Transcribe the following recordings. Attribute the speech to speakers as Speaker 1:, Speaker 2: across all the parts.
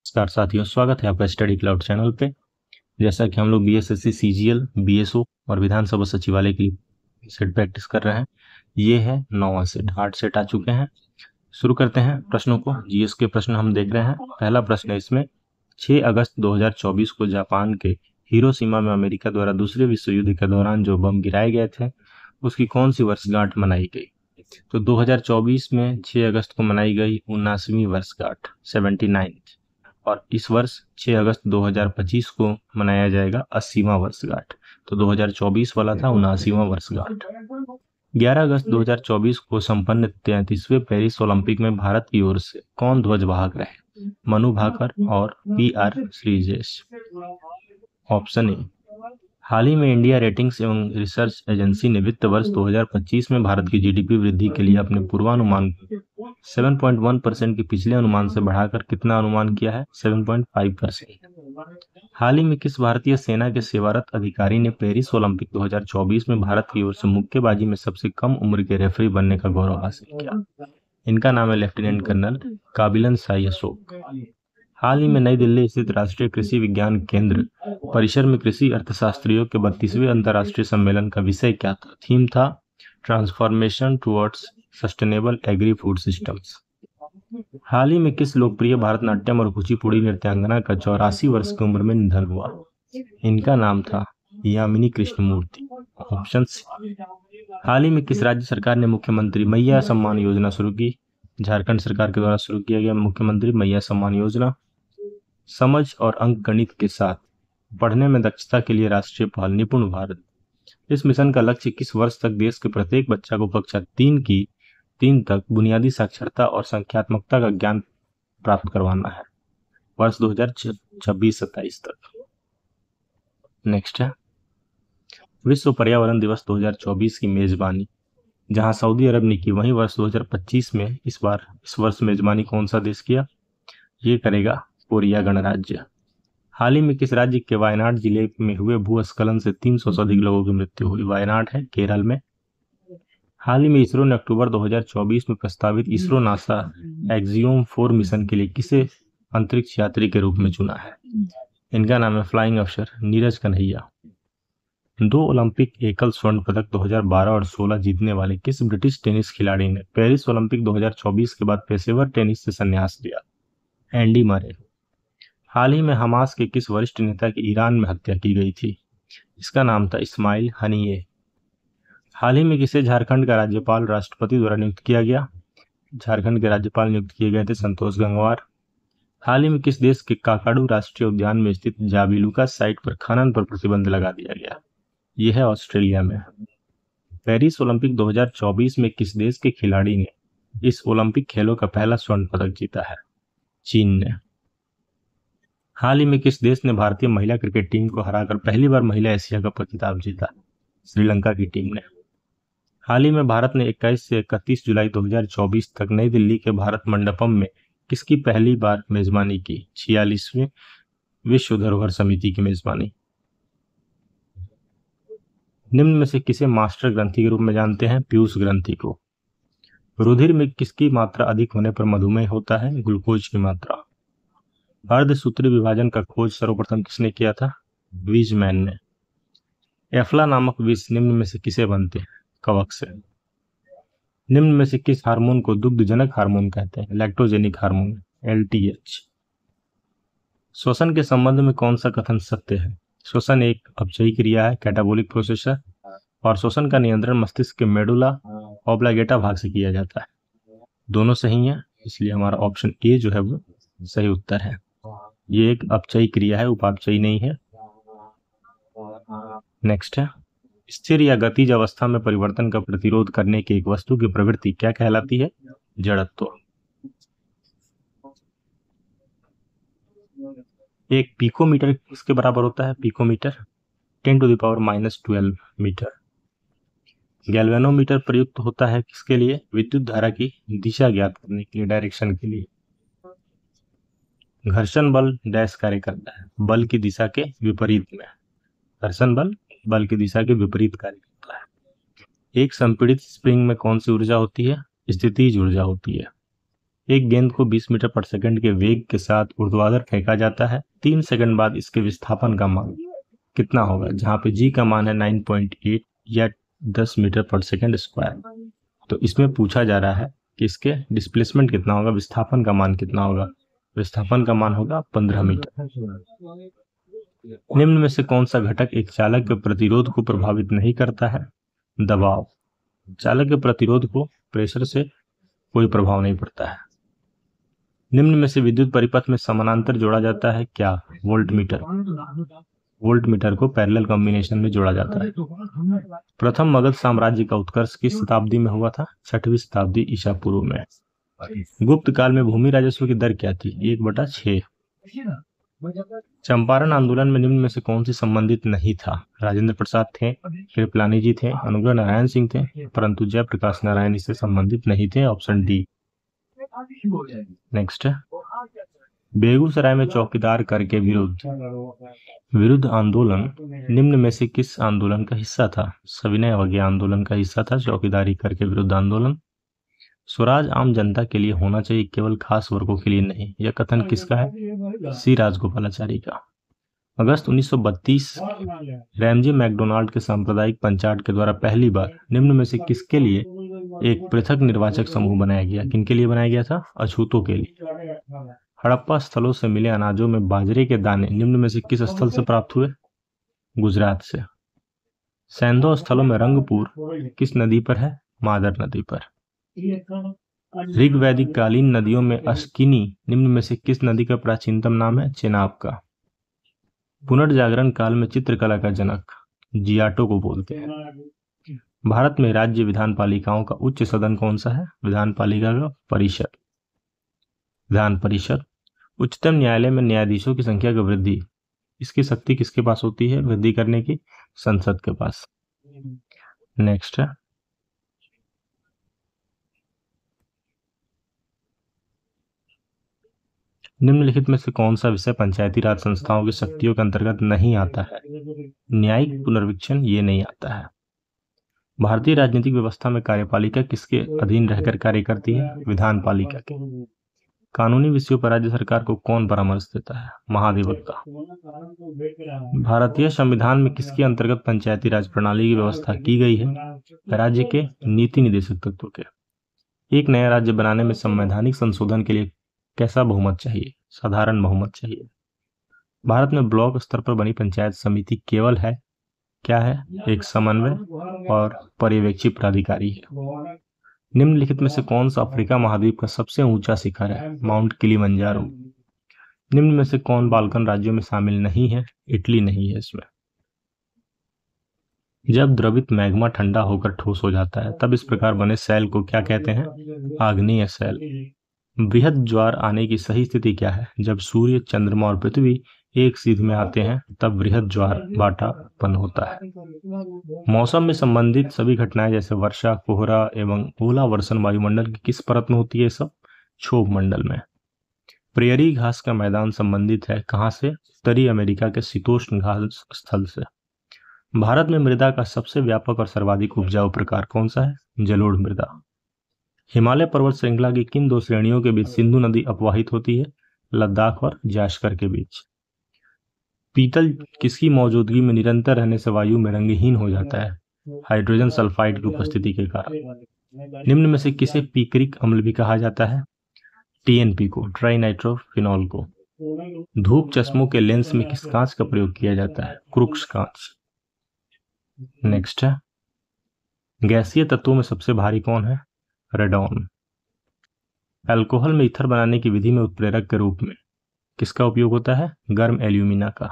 Speaker 1: नमस्कार साथियों, स्वागत है आपका स्टडी क्लाउड चैनल पे। जैसा कि हम लोग बीएसएससी, सीजीएल, बीएसओ और विधानसभा सचिवालय के लिए सेट प्रैक्टिस कर रहे हैं। ये है 9वां सेट, 8 सेट आ चुके हैं। शुरू करते हैं प्रश्नों को। जीएस के प्रश्न हम देख रहे हैं। पहला प्रश्न है इसमें, 6 अगस्त 2024 को जापान के हिरोशिमा में अमेरिका द्वारा दूसरे विश्व युद्ध के दौरान जो बम गिराए गए थे उसकी कौन सी वर्षगांठ मनाई गई? तो 2024 में 6 अगस्त को मनाई गई 79वीं वर्षगांठ, 79th। और इस वर्ष 6 अगस्त 2025 को मनाया जाएगा 80वां वर्षगांठ। तो 2024 वाला था 79वां वर्षगांठ। 11 अगस्त 2024 को संपन्न 33वें पेरिस ओलंपिक में भारत की ओर से कौन ध्वजवाहक रहे? मनु भाकर और PR श्रीजेश। Option A. हाल ही में इंडिया रेटिंग्स एवं रिसर्च एजेंसी ने वित्त वर्ष 2025 में भारत की जीडीपी वृद्धि के लिए अपने पूर्वानुमान 7.1% के पिछले अनुमान से बढ़ाकर कितना अनुमान किया है? 7.5%। हाल ही में किस भारतीय सेना के सेवारत अधिकारी ने पेरिस ओलंपिक 2024 में भारत की ओर से मुक्केबाजी में सबसे कम उम्र के रेफरी बनने का गौरव हासिल किया? इनका नाम है लेफ्टिनेंट कर्नल काबिलन शाही अशोक। हाल ही में नई दिल्ली स्थित राष्ट्रीय कृषि विज्ञान केंद्र परिसर में कृषि अर्थशास्त्रियों के 32वें अंतर्राष्ट्रीय सम्मेलन का विषय क्या था? थीम था transformation towards sustainable agri food systems. हाल ही में किस लोकप्रिय भारतनाट्यम और कुचिपुड़ी नृत्यांगना का 84 वर्ष की उम्र में निधन हुआ? इनका नाम था यामिनी कृष्णमूर्ति। Option C. हाल ही में किस राज्य सरकार ने मुख्यमंत्री मैया सम्मान योजना शुरू की? झारखंड सरकार के द्वारा शुरू किया गया मुख्यमंत्री मैया सम्मान योजना। समझ और अंक गणित के साथ पढ़ने में दक्षता के लिए राष्ट्रीय पहल निपुण भारत। इस मिशन का लक्ष्य 21 वर्ष तक देश के प्रत्येक बच्चा को कक्षा 3 तक बुनियादी साक्षरता और संख्यात्मकता का ज्ञान प्राप्त करवाना है, वर्ष 2026-27 तक। नेक्स्ट है विश्व पर्यावरण दिवस 2024 की मेजबानी जहां सऊदी अरब ने की, वहीं वर्ष 2025 में इस वर्ष मेजबानी कौन सा देश किया? ये करेगा कोरिया गणराज्य। हाल ही में किस राज्य के वायनाड जिले में हुए भूस्खलन से 300 से अधिक लोगों की मृत्यु हुई? वायनाड है केरल में। हाल ही में इसरो ने अक्टूबर 2024 में प्रस्तावित इसरो नासा एक्सियोम 4 मिशन के लिए किसे अंतरिक्ष यात्री के रूप में चुना है? इनका नाम है फ्लाइंग अफसर नीरज कन्हैया। 2 ओलंपिक एकल स्वर्ण पदक 2012 और 16 जीतने वाले किस ब्रिटिश टेनिस खिलाड़ी ने पेरिस ओलंपिक 2024 के बाद पेशेवर टेनिस से संन्यास लिया? Andy Murray. हाल ही में हमास के किस वरिष्ठ नेता की ईरान में हत्या की गई थी? इसका नाम था इस्माइल हनीए। हाल ही में किसे झारखंड का राज्यपाल राष्ट्रपति द्वारा नियुक्त किया गया? झारखंड के राज्यपाल नियुक्त किए गए थे संतोष गंगवार। हाल ही में किस देश के काकाडू राष्ट्रीय उद्यान में स्थित जाबिलुका साइट पर खनन पर प्रतिबंध लगा दिया गया? यह है ऑस्ट्रेलिया में। पेरिस ओलंपिक 2024 में किस देश के खिलाड़ी ने इस ओलंपिक खेलों का पहला स्वर्ण पदक जीता है? चीन ने। हाल ही में किस देश ने भारतीय महिला क्रिकेट टीम को हराकर पहली बार महिला एशिया कप का खिताब जीता? श्रीलंका की टीम ने। हाल ही में भारत ने 21 से 31 जुलाई 2024 तक नई दिल्ली के भारत मंडपम में किसकी पहली बार मेजबानी की? 46वें विश्व धरोहर समिति की मेजबानी। निम्न में से किसे मास्टर ग्रंथि के रूप में जानते हैं? पीयूष ग्रंथि को। रुधिर में किसकी मात्रा अधिक होने पर मधुमेह होता है? ग्लूकोज की मात्रा। अर्धसूत्री विभाजन का खोज सर्वप्रथम किसने किया था? वीजमैन ने। एफ्ला नामक विष निम्न में से किसे बनते हैं? कवक से। निम्न में से किस हार्मोन को दुग्धजनक हार्मोन कहते हैं? Lactogenic hormone, LTH। श्वसन के संबंध में कौन सा कथन सत्य है? श्वसन एक अपचयी क्रिया है, कैटाबोलिक प्रोसेस है, और श्वसन का नियंत्रण मस्तिष्क के मेडुला ऑब्लांगेटा भाग से किया जाता है। दोनों सही है, इसलिए हमारा ऑप्शन ए जो है वो सही उत्तर है। ये एक अपचयी क्रिया है, उपापचयी नहीं है। नेक्स्ट है स्थिर या गतिज अवस्था में परिवर्तन का प्रतिरोध करने की एक वस्तु की प्रवृत्ति क्या कहलाती है? जड़त्व। एक पिकोमीटर किसके बराबर होता है? Picometre 10⁻⁻12 metre. गैल्वेनोमीटर प्रयुक्त होता है किसके लिए? विद्युत धारा की दिशा ज्ञात करने के लिए, डायरेक्शन के लिए। घर्षण बल डैश कार्य करता है? बल की दिशा के विपरीत में। घर्षण बल की दिशा के विपरीत कार्य करता है। एक संपीड़ित स्प्रिंग में कौन सी ऊर्जा होती है? स्थितिज ऊर्जा होती है। एक गेंद को 20 मीटर पर सेकंड के वेग के साथ ऊर्ध्वाधर फेंका जाता है। 3 सेकंड बाद इसके विस्थापन का मान कितना होगा, जहां पे जी का मान है 9.8 या 10 मीटर पर सेकंड स्क्वायर। तो इसमें पूछा जा रहा है कि इसके डिस्प्लेसमेंट कितना होगा, विस्थापन का मान कितना होगा। विस्थापन का मान होगा 15 मीटर। निम्न में से कौन सा घटक एक चालक के प्रतिरोध को प्रभावित नहीं करता है। दबाव। चालक के प्रतिरोध को प्रेशर से कोई प्रभाव नहीं पड़ता है। निम्न में से विद्युत परिपथ में समानांतर जोड़ा जाता है क्या। वोल्टमीटर। वोल्टमीटर को पैरेलल कॉम्बिनेशन में जोड़ा जाता है। प्रथम मगध साम्राज्य का उत्कर्ष किस शताब्दी में हुआ था। 6वीं शताब्दी ईसा पूर्व में। गुप्त काल में भूमि राजस्व की दर क्या थी। 1/6। चंपारण आंदोलन में निम्न में से कौन सी संबंधित नहीं था। राजेंद्र प्रसाद थे, कृपलानी जी थे, अनुग्रह नारायण सिंह थे, परंतु जयप्रकाश नारायण इससे संबंधित नहीं थे। Option D. नेक्स्ट है, बेगूसराय में चौकीदार करके विरुद्ध आंदोलन निम्न में से किस आंदोलन का हिस्सा था। सविनय अवज्ञा आंदोलन का हिस्सा था चौकीदारी करके विरुद्ध आंदोलन। स्वराज आम जनता के लिए होना चाहिए, केवल खास वर्गों के लिए नहीं। यह कथन किसका है। सी राजगोपालाचारी का। अगस्त 1932 रैमजे मैकडोनाल्ड के सांप्रदायिक पंचायत के द्वारा पहली बार निम्न में से किसके लिए एक पृथक निर्वाचक समूह बनाया गया। किनके लिए बनाया गया था। अछूतों के लिए। हड़प्पा स्थलों से मिले अनाजों में बाजरे के दाने निम्न में से किस स्थल से प्राप्त हुए। गुजरात से। सैंधव स्थलों में रंगपुर किस नदी पर है। मादर नदी पर। ऋग वैदिक कालीन नदियों में अस्किनी निम्न में से किस नदी का प्राचीनतम नाम है। चेनाब का। पुनर्जागरण काल में चित्रकला का जनक जियाटो को बोलते हैं। भारत में राज्य विधान पालिकाओं का उच्च सदन कौन सा है। विधान पालिका का परिषद। विधान परिषद। उच्चतम न्यायालय में न्यायाधीशों की संख्या की वृद्धि, इसकी शक्ति किसके पास होती है वृद्धि करने की। संसद के पास। नेक्स्ट है, निम्नलिखित में से कौन सा विषय पंचायती राज संस्थाओं की शक्तियों के अंतर्गत नहीं आता है। न्यायिक पुनर्वीक्षण ये नहीं आता है। भारतीय राजनीतिक व्यवस्था में कार्यपालिका किसके अधीन रहकर कार्य करती है। विधान पालिका के। कानूनी विषयों पर राज्य सरकार को कौन परामर्श देता है। महाधिवक्ता। भारतीय संविधान में किसके अंतर्गत पंचायती राज प्रणाली की व्यवस्था की गई है। राज्य के नीति निदेशक तत्व के। एक नया राज्य बनाने में संवैधानिक संशोधन के लिए कैसा बहुमत चाहिए। साधारण बहुमत चाहिए। भारत में ब्लॉक स्तर पर बनी पंचायत समिति केवल है क्या है, एक समन्वय और पर्यवेक्षी प्राधिकारी है। निम्नलिखित में से कौन सा अफ्रीका महाद्वीप का सबसे ऊंचा शिखर है। Mount Kilimanjaro. निम्न में से कौन बाल्कन राज्यों में शामिल नहीं है। इटली नहीं है इसमें। जब द्रवित मैग्मा ठंडा होकर ठोस हो जाता है तब इस प्रकार बने सैल को क्या कहते हैं। आग्नेय सैल। बृहद ज्वार आने की सही स्थिति क्या है। जब सूर्य, चंद्रमा और पृथ्वी एक सीध में आते हैं तब बृहद ज्वार भाटा उत्पन्न होता है। मौसम में संबंधित सभी घटनाएं जैसे वर्षा, कोहरा एवं ओला वर्षण वायुमंडल की किस परत में होती है। सब क्षोभ मंडल में। प्रेयरी घास का मैदान संबंधित है कहां से। उत्तरी अमेरिका के शीतोष्ण घास स्थल से। भारत में मृदा का सबसे व्यापक और सर्वाधिक उपजाऊ प्रकार कौन सा है। जलोढ़ मृदा। हिमालय पर्वत श्रृंखला की किन दो श्रेणियों के बीच सिंधु नदी अपवाहित होती है। लद्दाख और जाश्कर के बीच। पीतल किसकी मौजूदगी में निरंतर रहने से वायु में रंगहीन हो जाता है। हाइड्रोजन सल्फाइड की उपस्थिति के कारण। निम्न में से किसे पीक्रिक अम्ल भी कहा जाता है। टीएनपी को, ट्राई नाइट्रोफिनॉल को। धूप चश्मों के लेंस में किस कांच का प्रयोग किया जाता है। क्रुक्स कांच। नेक्स्ट है, गैसीय तत्वों में सबसे भारी कौन है। रेडॉन। अल्कोहल में ईथर बनाने की विधि में उत्प्रेरक के रूप में किसका उपयोग होता है। गर्म एल्यूमिना का।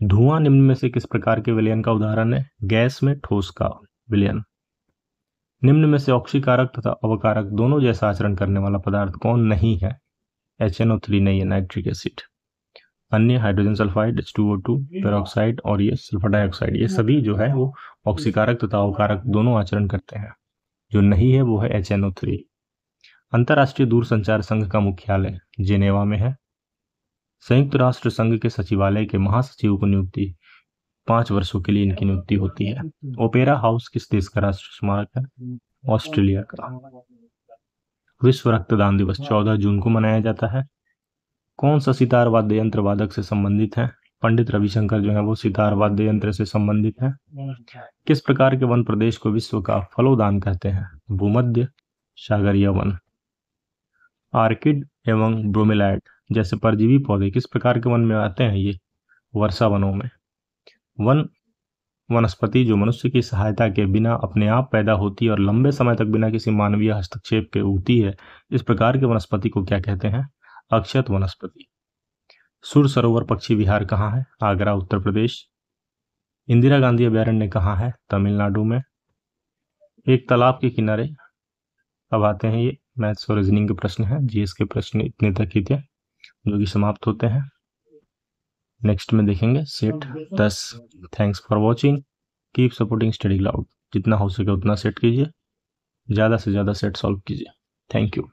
Speaker 1: धुआं निम्न में से किस प्रकार के विलयन का उदाहरण है। गैस में ठोस का विलयन। निम्न में से ऑक्सीकारक तथा अवकारक दोनों जैसा आचरण करने वाला पदार्थ कौन नहीं है। HNO3 नहीं है, नाइट्रिक एसिड। अन्य हाइड्रोजन सल्फाइड, H2O2, पेरोक्साइड और ये सल्फर डाइऑक्साइड, ये सभी जो है वो ऑक्सीकारक तथा अवकारक दोनों आचरण करते हैं। जो नहीं है वो है HNO3। अंतर्राष्ट्रीय दूरसंचार संघ का मुख्यालय जेनेवा में है। संयुक्त राष्ट्र संघ के सचिवालय के महासचिव को नियुक्ति 5 वर्षों के लिए इनकी नियुक्ति होती है। ओपेरा हाउस किस देश का राष्ट्रीय स्मारक है। ऑस्ट्रेलिया का। विश्व रक्तदान दिवस 14 जून को मनाया जाता है। कौन सा सितार वाद्य यंत्र वादक से संबंधित है? पंडित रविशंकर जो है वो सितार वाद्य यंत्र से संबंधित है। किस प्रकार के वन प्रदेश को विश्व का फलोदान कहते हैं? भूमध्य सागरीय वन। आर्किड एवं ब्रोमेलैड जैसे परजीवी पौधे किस प्रकार के वन में आते हैं? ये वर्षा वनों में। वनस्पति जो मनुष्य की सहायता के बिना अपने आप पैदा होती है और लंबे समय तक बिना किसी मानवीय हस्तक्षेप के उगती है, इस प्रकार के वनस्पति को क्या कहते हैं? अक्षत वनस्पति। सुर सरोवर पक्षी विहार कहाँ है? आगरा, उत्तर प्रदेश। इंदिरा गांधी अभयारण्य कहाँ है? तमिलनाडु में। एक तालाब के किनारे, अब आते हैं ये मैथ्स और रीजनिंग के प्रश्न हैं। जीएस के प्रश्न इतने तक ही थे जो कि समाप्त होते हैं। नेक्स्ट में देखेंगे set 10। Thanks for watching, keep supporting study cloud. जितना हो सके उतना सेट कीजिए, ज़्यादा से ज़्यादा सेट सॉल्व कीजिए। Thank you.